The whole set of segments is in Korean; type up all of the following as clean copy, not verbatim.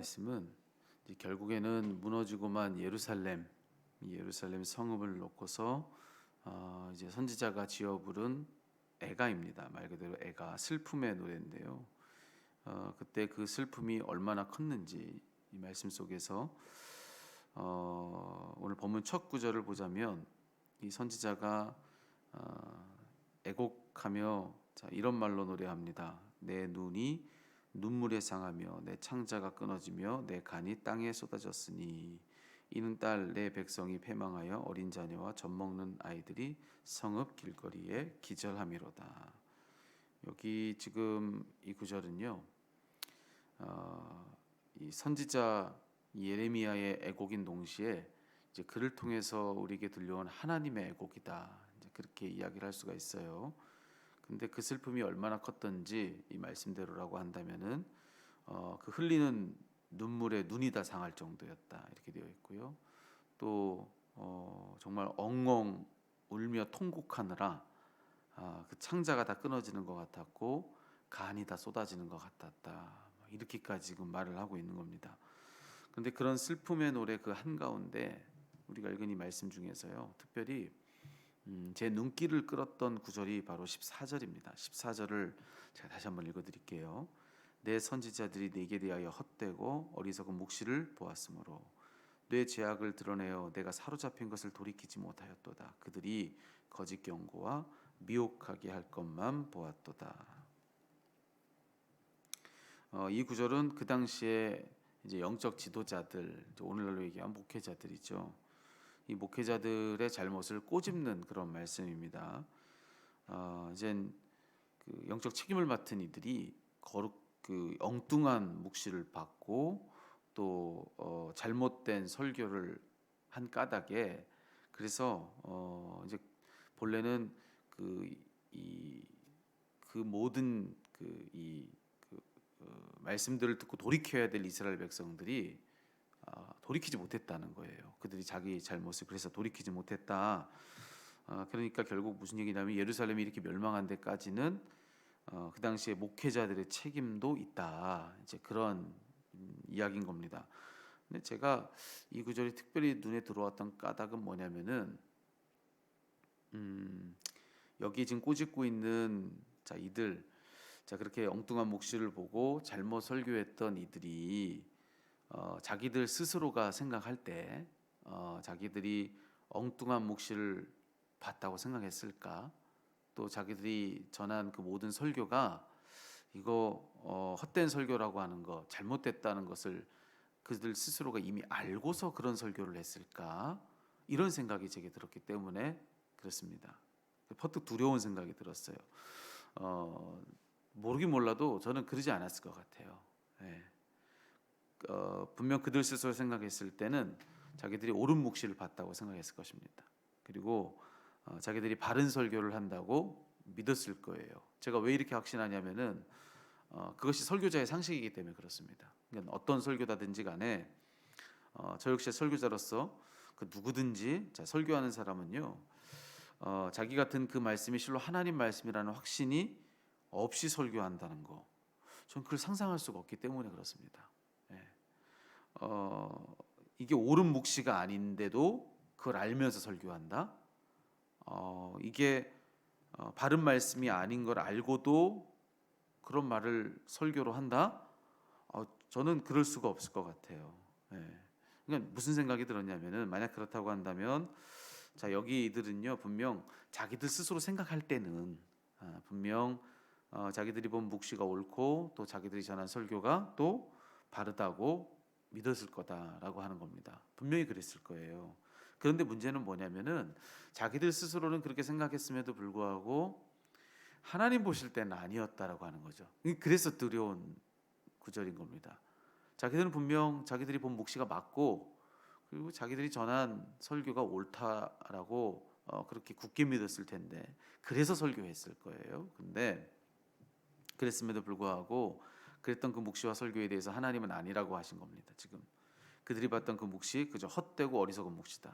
말씀은 이제 결국에는 무너지고만 이 예루살렘 성읍을 놓고서 이제 선지자가 지어 부른 애가입니다. 말 그대로 애가 슬픔의 노래인데요. 그때 그 슬픔이 얼마나 컸는지 이 말씀 속에서 오늘 본문 첫 구절을 보자면 이 선지자가 애곡하며 이런 말로 노래합니다. 내 눈이 눈물에 상하며 내 창자가 끊어지며 내 간이 땅에 쏟아졌으니 이는 딸 내 백성이 패망하여 어린 자녀와 젖먹는 아이들이 성읍 길거리에 기절함이로다. 여기 지금 이 구절은요, 이 선지자 예레미야의 애곡인 동시에 이제 그를 통해서 우리에게 들려온 하나님의 애곡이다. 이제 그렇게 이야기를 할 수가 있어요. 근데 그 슬픔이 얼마나 컸던지 이 말씀대로라고 한다면은 그 흘리는 눈물에 눈이 다 상할 정도였다 이렇게 되어 있고요. 또 정말 엉엉 울며 통곡하느라 그 창자가 다 끊어지는 것 같았고 간이 다 쏟아지는 것 같았다 이렇게까지 지금 말을 하고 있는 겁니다. 그런데 그런 슬픔의 노래 그 한가운데 우리가 읽은 이 말씀 중에서요 특별히 제 눈길을 끌었던 구절이 바로 14절입니다. 14절을 제가 다시 한번 읽어드릴게요. 내 선지자들이 네게 대하여 헛되고 어리석은 묵시를 보았으므로 뇌 죄악을 드러내어 내가 사로잡힌 것을 돌이키지 못하였도다. 그들이 거짓 경고와 미혹하게 할 것만 보았도다. 이 구절은 그 당시에 이제 영적 지도자들, 오늘날로 얘기하면 목회자들이죠. 이 목회자들의 잘못을 꼬집는 그런 말씀입니다. 이젠 그 영적 책임을 맡은 이들이 그 엉뚱한 묵시를 받고 또 잘못된 설교를 한 까닭에 그래서 이제 본래는 그 모든 말씀들을 듣고 돌이켜야 될 이스라엘 백성들이 돌이키지 못했다는 거예요. 그들이 자기 잘못을 그래서 돌이키지 못했다. 그러니까 결국 무슨 얘기냐면 예루살렘이 이렇게 멸망한 데까지는 그 당시에 목회자들의 책임도 있다. 이제 그런 이야기인 겁니다. 근데 제가 이 구절이 특별히 눈에 들어왔던 까닭은 뭐냐면은 여기 지금 꼬집고 있는 이들 그렇게 엉뚱한 묵시를 보고 잘못 설교했던 이들이 자기들 스스로가 생각할 때 자기들이 엉뚱한 묵시를 봤다고 생각했을까? 또 자기들이 전한 그 모든 설교가 이거 헛된 설교라고 하는 거 잘못됐다는 것을 그들 스스로가 이미 알고서 그런 설교를 했을까? 이런 생각이 제게 들었기 때문에 그렇습니다. 퍼뜩 두려운 생각이 들었어요. 모르긴 몰라도 저는 그러지 않았을 것 같아요. 네. 분명 그들 스스로 생각했을 때는 자기들이 옳은 묵시를 봤다고 생각했을 것입니다. 그리고 자기들이 바른 설교를 한다고 믿었을 거예요. 제가 왜 이렇게 확신하냐면은 그것이 설교자의 상식이기 때문에 그렇습니다. 그러니까 어떤 설교다든지 간에 저 역시 설교자로서 그 누구든지 설교하는 사람은요 자기 같은 그 말씀이 실로 하나님 말씀이라는 확신이 없이 설교한다는 거, 저는 그걸 상상할 수가 없기 때문에 그렇습니다. 예. 이게 옳은 묵시가 아닌데도 그걸 알면서 설교한다. 이게 바른 말씀이 아닌 걸 알고도 그런 말을 설교로 한다. 저는 그럴 수가 없을 것 같아요. 예. 그러니까 무슨 생각이 들었냐면은 만약 그렇다고 한다면 여기 이들은요 분명 자기들 스스로 생각할 때는 분명 자기들이 본 묵시가 옳고 또 자기들이 전한 설교가 또 바르다고 믿었을 거다라고 하는 겁니다. 분명히 그랬을 거예요. 그런데 문제는 뭐냐면은 자기들 스스로는 그렇게 생각했음에도 불구하고 하나님 보실 때는 아니었다라고 하는 거죠. 그래서 두려운 구절인 겁니다. 자기들은 분명 자기들이 본 묵시가 맞고 그리고 자기들이 전한 설교가 옳다라고 그렇게 굳게 믿었을 텐데 그래서 설교했을 거예요. 근데 그랬음에도 불구하고 그랬던 그 묵시와 설교에 대해서 하나님은 아니라고 하신 겁니다. 지금 그들이 봤던 그 묵시 그저 헛되고 어리석은 묵시다.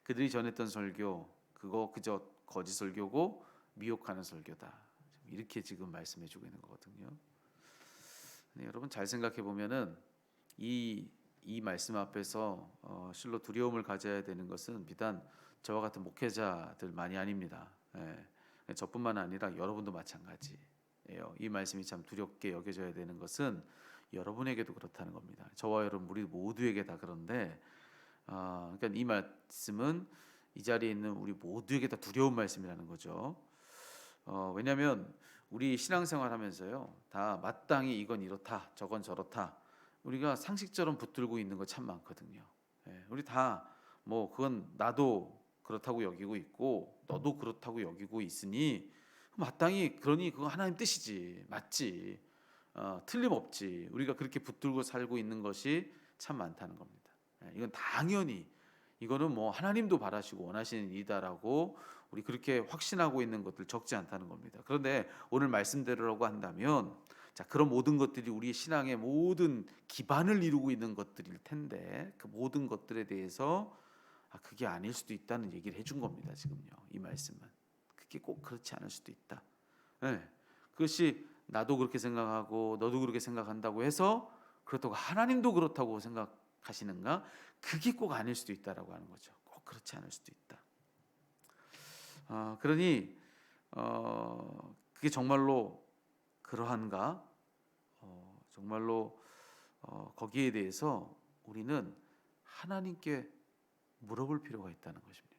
그들이 전했던 설교 그거 그저 거짓 설교고 미혹하는 설교다. 이렇게 지금 말씀해주고 있는 거거든요. 네, 여러분 잘 생각해 보면은 이 말씀 앞에서 실로 두려움을 가져야 되는 것은 비단 저와 같은 목회자들만이 아닙니다. 저뿐만 아니라 여러분도 마찬가지예요. 이 말씀이 참 두렵게 여겨져야 되는 것은 여러분에게도 그렇다는 겁니다. 저와 여러분 우리 모두에게 다 그런데 그러니까 이 말씀은 이 자리에 있는 우리 모두에게 다 두려운 말씀이라는 거죠. 왜냐하면 우리 신앙생활 하면서요 다 마땅히 이건 이렇다 저건 저렇다 우리가 상식처럼 붙들고 있는 거 참 많거든요. 우리 다 뭐 그건 나도 그렇다고 여기고 있고 너도 그렇다고 여기고 있으니 마땅히 그러니 그거 하나님 뜻이지 맞지 틀림없지 우리가 그렇게 붙들고 살고 있는 것이 참 많다는 겁니다. 이건 당연히 이거는 뭐 하나님도 바라시고 원하시는 일이다라고 우리 그렇게 확신하고 있는 것들 적지 않다는 겁니다. 그런데 오늘 말씀대로라고 한다면 자 그런 모든 것들이 우리의 신앙의 모든 기반을 이루고 있는 것들일 텐데 그 모든 것들에 대해서 그게 아닐 수도 있다는 얘기를 해준 겁니다. 지금요 이 말씀은 그게 꼭 그렇지 않을 수도 있다. 그것이 나도 그렇게 생각하고 너도 그렇게 생각한다고 해서 그렇다고 하나님도 그렇다고 생각하시는가? 그게 꼭 아닐 수도 있다라고 하는 거죠. 꼭 그렇지 않을 수도 있다. 그러니 그게 정말로 그러한가? 정말로 거기에 대해서 우리는 하나님께 물어볼 필요가 있다는 것입니다.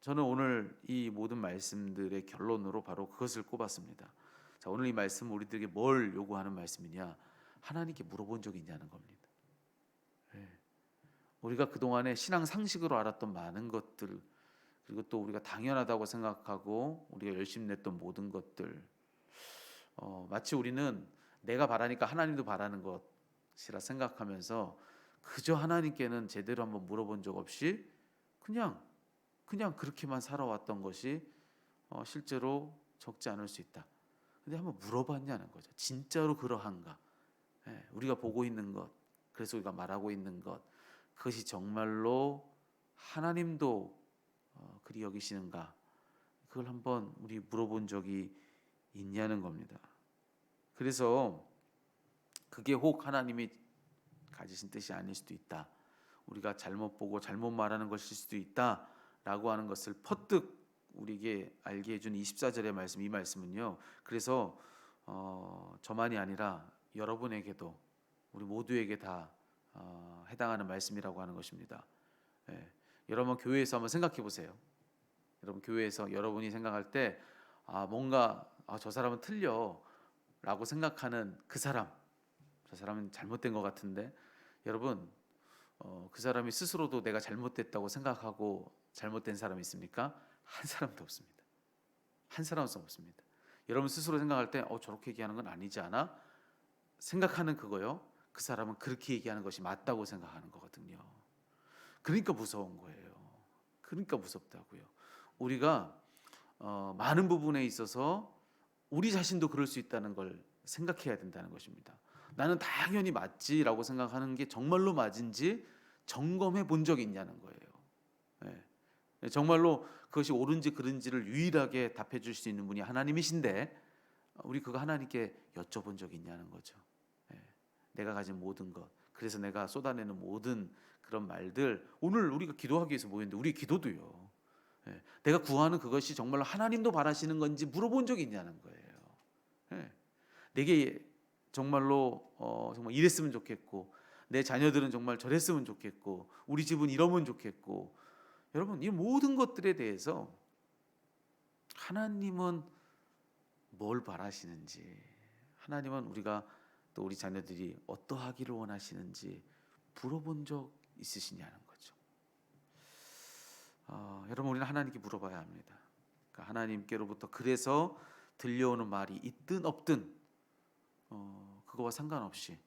저는 오늘 이 모든 말씀들의 결론으로 바로 그것을 꼽았습니다. 자, 오늘 이 말씀 우리들에게 뭘 요구하는 말씀이냐? 하나님께 물어본 적이 있냐는 겁니다. 우리가 그동안에 신앙 상식으로 알았던 많은 것들 그리고 또 우리가 당연하다고 생각하고 우리가 열심히 냈던 모든 것들 마치 우리는 내가 바라니까 하나님도 바라는 것이라 생각하면서 그저 하나님께는 제대로 한번 물어본 적 없이 그냥 그렇게만 살아왔던 것이 실제로 적지 않을 수 있다. 근데 한번 물어봤냐는 거죠. 진짜로 그러한가? 우리가 보고 있는 것, 그래서 우리가 말하고 있는 것, 그것이 정말로 하나님도 그리 여기시는가? 그걸 한번 우리 물어본 적이 있냐는 겁니다. 그래서 그게 혹 하나님이 가지신 뜻이 아닐 수도 있다. 우리가 잘못 보고 잘못 말하는 것일 수도 있다라고 하는 것을 퍼뜩 우리에게 알게 해준 24절의 말씀, 이 말씀은요. 그래서 저만이 아니라 여러분에게도 우리 모두에게 다 해당하는 말씀이라고 하는 것입니다. 여러분 교회에서 한번 생각해 보세요. 여러분 교회에서 여러분이 생각할 때 뭔가 저 사람은 틀려라고 생각하는 그 사람, 저 사람은 잘못된 것 같은데 여러분 그 사람이 스스로도 내가 잘못됐다고 생각하고 잘못된 사람이 있습니까? 한 사람도 없습니다. 한 사람도 없습니다. 여러분 스스로 생각할 때 저렇게 얘기하는 건 아니지 않아? 생각하는 그거요. 그 사람은 그렇게 얘기하는 것이 맞다고 생각하는 거거든요. 그러니까 무서운 거예요. 그러니까 무섭다고요. 우리가 많은 부분에 있어서 우리 자신도 그럴 수 있다는 걸 생각해야 된다는 것입니다. 나는 당연히 맞지라고 생각하는 게 정말로 맞은지 점검해 본 적이 있냐는 거예요. 정말로 그것이 옳은지 그른지를 유일하게 답해 줄 수 있는 분이 하나님이신데 우리 그거 하나님께 여쭤본 적이 있냐는 거죠. 내가 가진 모든 것, 그래서 내가 쏟아내는 모든 그런 말들 오늘 우리가 기도하기 위해서 모였는데 우리 기도도요. 내가 구하는 그것이 정말로 하나님도 바라시는 건지 물어본 적이 있냐는 거예요. 내게 정말로 정말 이랬으면 좋겠고 내 자녀들은 정말 저랬으면 좋겠고 우리 집은 이러면 좋겠고 여러분 이 모든 것들에 대해서 하나님은 뭘 바라시는지 하나님은 우리가 또 우리 자녀들이 어떠하기를 원하시는지 물어본 적 있으시냐는 거죠. 여러분 우리는 하나님께 물어봐야 합니다. 그러니까 하나님께로부터 그래서 들려오는 말이 있든 없든 그거와 상관없이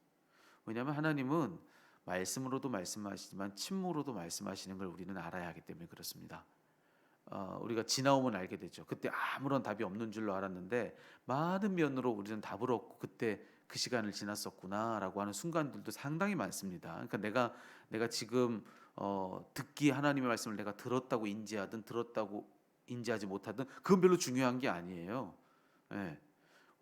왜냐하면 하나님은 말씀으로도 말씀하시지만 침으로도 말씀하시는 걸 우리는 알아야 하기 때문에 그렇습니다. 우리가 지나오면 알게 되죠. 그때 아무런 답이 없는 줄로 알았는데 많은 면으로 우리는 답을 얻고 그때 그 시간을 지났었구나라고 하는 순간들도 상당히 많습니다. 그러니까 내가 지금 듣기 하나님의 말씀을 내가 들었다고 인지하든 들었다고 인지하지 못하든 그건 별로 중요한 게 아니에요.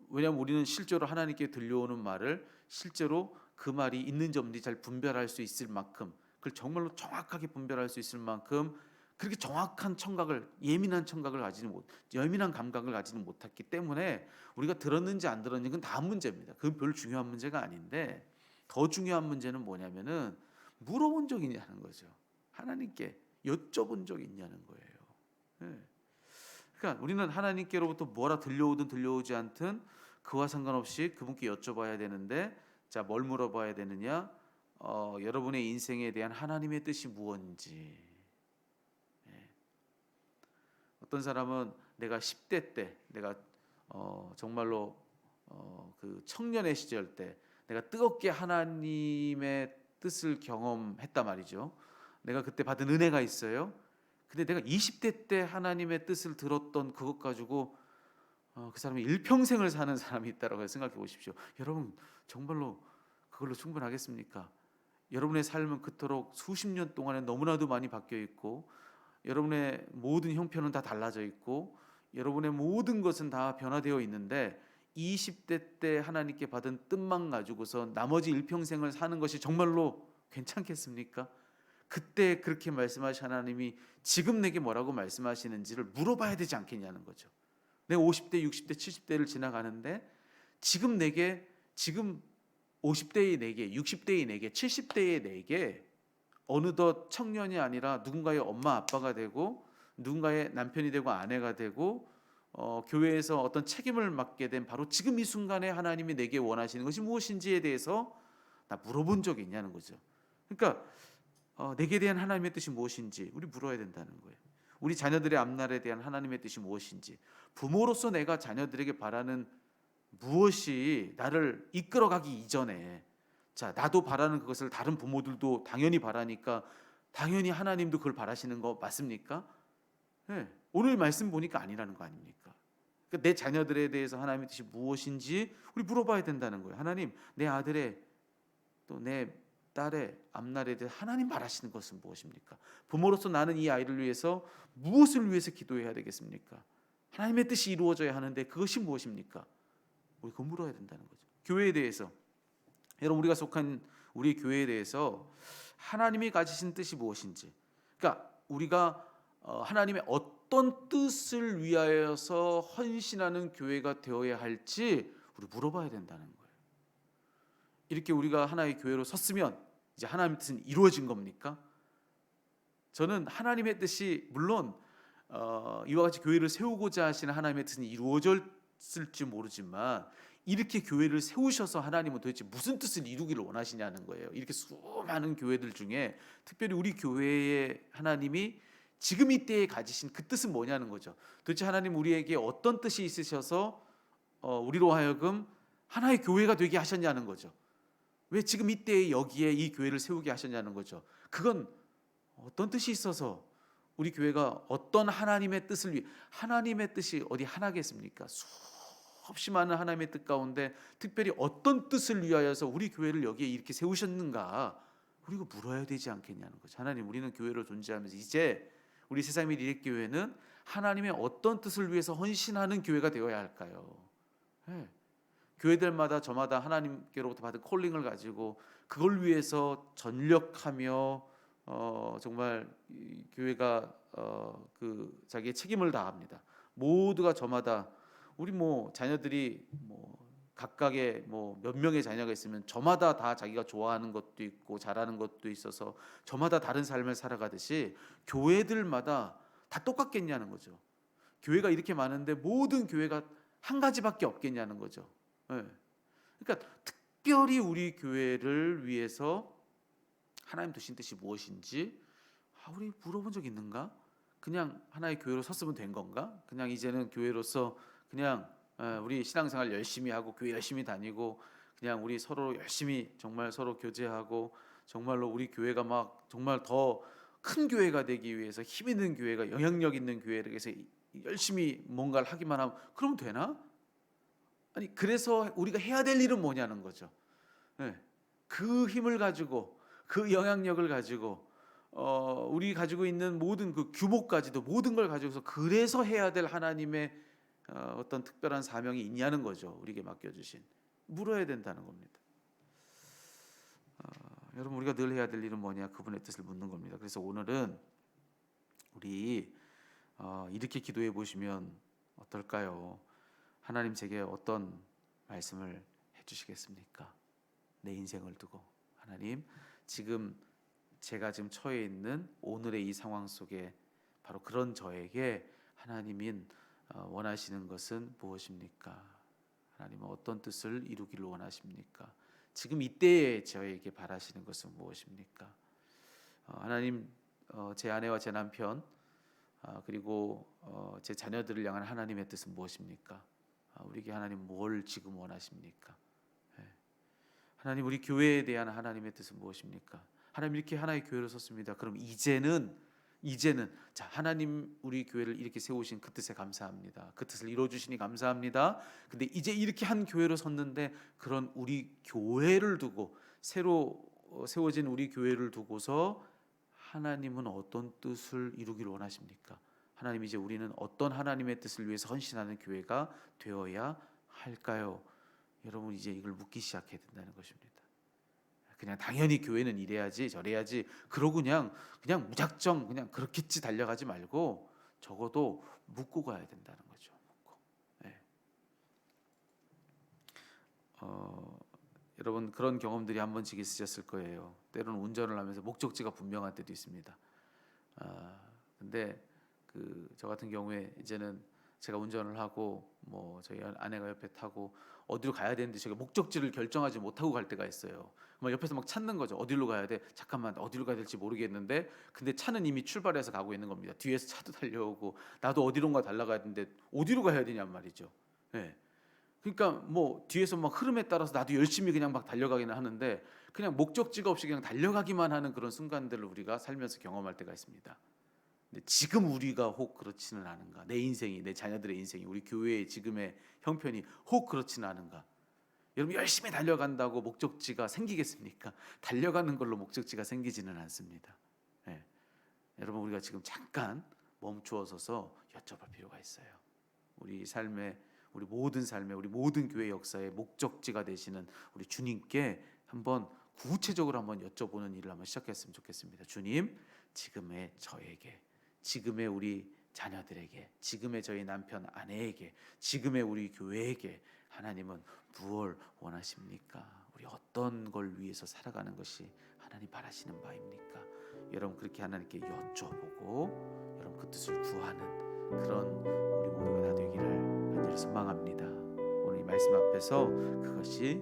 왜냐하면 우리는 실제로 하나님께 들려오는 말을 실제로 그 말이 있는지 없는지 잘 분별할 수 있을 만큼, 그걸 정말로 정확하게 분별할 수 있을 만큼 그렇게 정확한 청각을, 예민한 청각을 가지는 못, 예민한 감각을 가지는 못했기 때문에 우리가 들었는지 안 들었는지 그건 다음 문제입니다. 그건 별로 중요한 문제가 아닌데, 더 중요한 문제는 뭐냐면은 물어본 적이 있냐는 거죠. 하나님께 여쭤본 적이 있냐는 거예요. 예. 그러니까 우리는 하나님께로부터 뭐라 들려오든 들려오지 않든 그와 상관없이 그분께 여쭤봐야 되는데, 자, 뭘 물어봐야 되느냐? 여러분의 인생에 대한 하나님의 뜻이 무엇인지. 예. 어떤 사람은 내가 10대 때, 내가 정말로 그 청년의 시절 때 내가 뜨겁게 하나님의 뜻을 경험했단 말이죠. 내가 그때 받은 은혜가 있어요. 근데 내가 20대 때 하나님의 뜻을 들었던 그것 가지고 그 사람이 일평생을 사는 사람이 있다라고 생각해 보십시오. 여러분 정말로 그걸로 충분하겠습니까? 여러분의 삶은 그토록 수십 년 동안에 너무나도 많이 바뀌어 있고, 여러분의 모든 형편은 다 달라져 있고, 여러분의 모든 것은 다 변화되어 있는데 20대 때 하나님께 받은 뜻만 가지고서 나머지 일평생을 사는 것이 정말로 괜찮겠습니까? 그때 그렇게 말씀하신 하나님이 지금 내게 뭐라고 말씀하시는지를 물어봐야 되지 않겠냐는 거죠. 내가 50대, 60대, 70대를 지나가는데 지금 내게, 지금 50대의 내게, 60대의 내게, 70대의 내게 어느덧 청년이 아니라 누군가의 엄마 아빠가 되고, 누군가의 남편이 되고 아내가 되고, 교회에서 어떤 책임을 맡게 된 바로 지금 이 순간에 하나님이 내게 원하시는 것이 무엇인지에 대해서 나 물어본 적이 있냐는 거죠. 그러니까 내게 대한 하나님의 뜻이 무엇인지 우리 물어야 된다는 거예요. 우리 자녀들의 앞날에 대한 하나님의 뜻이 무엇인지, 부모로서 내가 자녀들에게 바라는 무엇이 나를 이끌어가기 이전에, 자, 나도 바라는 그것을 다른 부모들도 당연히 바라니까 당연히 하나님도 그걸 바라시는 거 맞습니까? 네. 오늘 말씀 보니까 아니라는 거 아닙니까? 그러니까 내 자녀들에 대해서 하나님의 뜻이 무엇인지 우리 물어봐야 된다는 거예요. 하나님, 내 아들의 또 내 딸의 앞날에 대해 하나님 바라시는 것은 무엇입니까? 부모로서 나는 이 아이를 위해서 무엇을 위해서 기도해야 되겠습니까? 하나님의 뜻이 이루어져야 하는데 그것이 무엇입니까? 우리 그거 물어야 된다는 거죠. 교회에 대해서, 여러분 우리가 속한 우리 교회에 대해서 하나님이 가지신 뜻이 무엇인지, 그러니까 우리가 하나님의 어떤 뜻을 위하여서 헌신하는 교회가 되어야 할지 우리 물어봐야 된다는 거예요. 이렇게 우리가 하나의 교회로 섰으면 이제 하나님의 뜻은 이루어진 겁니까? 저는 하나님의 뜻이 물론 이와 같이 교회를 세우고자 하시는 하나님의 뜻은 이루어졌을지 모르지만, 이렇게 교회를 세우셔서 하나님은 도대체 무슨 뜻을 이루기를 원하시냐는 거예요. 이렇게 수많은 교회들 중에 특별히 우리 교회의 하나님이 지금 이 때에 가지신 그 뜻은 뭐냐는 거죠. 도대체 하나님 우리에게 어떤 뜻이 있으셔서 우리로 하여금 하나의 교회가 되게 하셨냐는 거죠. 왜 지금 이때에 여기에 이 교회를 세우게 하셨냐는 거죠. 그건 어떤 뜻이 있어서 우리 교회가 어떤 하나님의 뜻을 위해, 하나님의 뜻이 어디 하나겠습니까? 수없이 많은 하나님의 뜻 가운데 특별히 어떤 뜻을 위하여서 우리 교회를 여기에 이렇게 세우셨는가, 우리가 물어야 되지 않겠냐는 거죠. 하나님, 우리는 교회로 존재하면서 이제 우리 세상의 리렉교회는 하나님의 어떤 뜻을 위해서 헌신하는 교회가 되어야 할까요? 네. 교회들마다 저마다 하나님께로부터 받은 콜링을 가지고 그걸 위해서 전력하며 정말 이 교회가 그 자기의 책임을 다합니다. 모두가 저마다, 우리 뭐 자녀들이 뭐 각각의 뭐 몇 명의 자녀가 있으면 저마다 다 자기가 좋아하는 것도 있고 잘하는 것도 있어서 저마다 다른 삶을 살아가듯이 교회들마다 다 똑같겠냐는 거죠. 교회가 이렇게 많은데 모든 교회가 한 가지밖에 없겠냐는 거죠. 네. 그러니까 특별히 우리 교회를 위해서 하나님 두신 뜻이 무엇인지 우리 물어본 적 있는가? 그냥 하나의 교회로 섰으면 된 건가? 그냥 이제는 교회로서 그냥 우리 신앙생활 열심히 하고 교회 열심히 다니고 그냥 우리 서로 열심히 정말 서로 교제하고 정말로 우리 교회가 막 정말 더 큰 교회가 되기 위해서 힘 있는 교회가, 영향력 있는 교회를 위해서 열심히 뭔가를 하기만 하면 그러면 되나? 아니, 그래서 우리가 해야 될 일은 뭐냐는 거죠. 네. 그 힘을 가지고 그 영향력을 가지고 우리 가지고 있는 모든 그 규모까지도 모든 걸 가지고서 그래서 해야 될 하나님의 어떤 특별한 사명이 있냐는 거죠. 우리에게 맡겨주신. 물어야 된다는 겁니다. 여러분 우리가 늘 해야 될 일은 뭐냐? 그분의 뜻을 묻는 겁니다. 그래서 오늘은 우리 이렇게 기도해 보시면 어떨까요? 하나님 제게 어떤 말씀을 해주시겠습니까? 내 인생을 두고 하나님 지금 제가 지금 처해 있는 오늘의 이 상황 속에 바로 그런 저에게 하나님인 원하시는 것은 무엇입니까? 하나님은 어떤 뜻을 이루기를 원하십니까? 지금 이때에 저에게 바라시는 것은 무엇입니까? 하나님 제 아내와 제 남편 그리고 제 자녀들을 향한 하나님의 뜻은 무엇입니까? 우리에게 하나님 뭘 지금 원하십니까? 예. 하나님 우리 교회에 대한 하나님의 뜻은 무엇입니까? 하나님 이렇게 하나의 교회로 섰습니다. 그럼 이제는 자 하나님 우리 교회를 이렇게 세우신 그 뜻에 감사합니다. 그 뜻을 이루어 주시니 감사합니다. 근데 이제 이렇게 한 교회로 섰는데 그런 우리 교회를 두고 새로 세워진 우리 교회를 두고서 하나님은 어떤 뜻을 이루기를 원하십니까? 하나님 이제 우리는 어떤 하나님의 뜻을 위해서 헌신하는 교회가 되어야 할까요? 여러분 이제 이걸 묻기 시작해야 된다는 것입니다. 그냥 당연히 교회는 이래야지 저래야지 그러고 그냥 무작정 그냥 그렇겠지 달려가지 말고 적어도 묻고 가야 된다는 거죠. 묻고. 네. 여러분 그런 경험들이 한 번씩 있으셨을 거예요. 때로는 운전을 하면서 목적지가 분명한 때도 있습니다. 근데 저 같은 경우에 이제는 제가 운전을 하고 뭐 저희 아내가 옆에 타고 어디로 가야 되는데 제가 목적지를 결정하지 못하고 갈 때가 있어요. 막 옆에서 막 찾는 거죠. 어디로 가야 돼? 잠깐만 어디로 가야 될지 모르겠는데 근데 차는 이미 출발해서 가고 있는 겁니다. 뒤에서 차도 달려오고 나도 어디론가 달려가야 되는데 어디로 가야 되냔 말이죠. 네. 그러니까 뭐 뒤에서 막 흐름에 따라서 나도 열심히 그냥 막 달려가기는 하는데 그냥 목적지가 없이 그냥 달려가기만 하는 그런 순간들을 우리가 살면서 경험할 때가 있습니다. 근데 지금 우리가 혹 그렇지는 않은가? 내 인생이, 내 자녀들의 인생이, 우리 교회의 지금의 형편이 혹 그렇지는 않은가? 여러분 열심히 달려간다고 목적지가 생기겠습니까? 달려가는 걸로 목적지가 생기지는 않습니다. 네. 여러분 우리가 지금 잠깐 멈추어 서서 여쭤볼 필요가 있어요. 우리 삶의 우리 모든 삶의 우리 모든 교회 역사의 목적지가 되시는 우리 주님께 한번 구체적으로 한번 여쭤보는 일을 한번 시작했으면 좋겠습니다. 주님, 지금의 저에게, 지금의 우리 자녀들에게, 지금의 저희 남편 아내에게, 지금의 우리 교회에게 하나님은 무엇을 원하십니까? 우리 어떤 걸 위해서 살아가는 것이 하나님 바라시는 바입니까? 여러분 그렇게 하나님께 여쭤보고 여러분 그 뜻을 구하는 그런 우리 모두가 다 되기를 간절히 소망합니다. 오늘 이 말씀 앞에서 그것이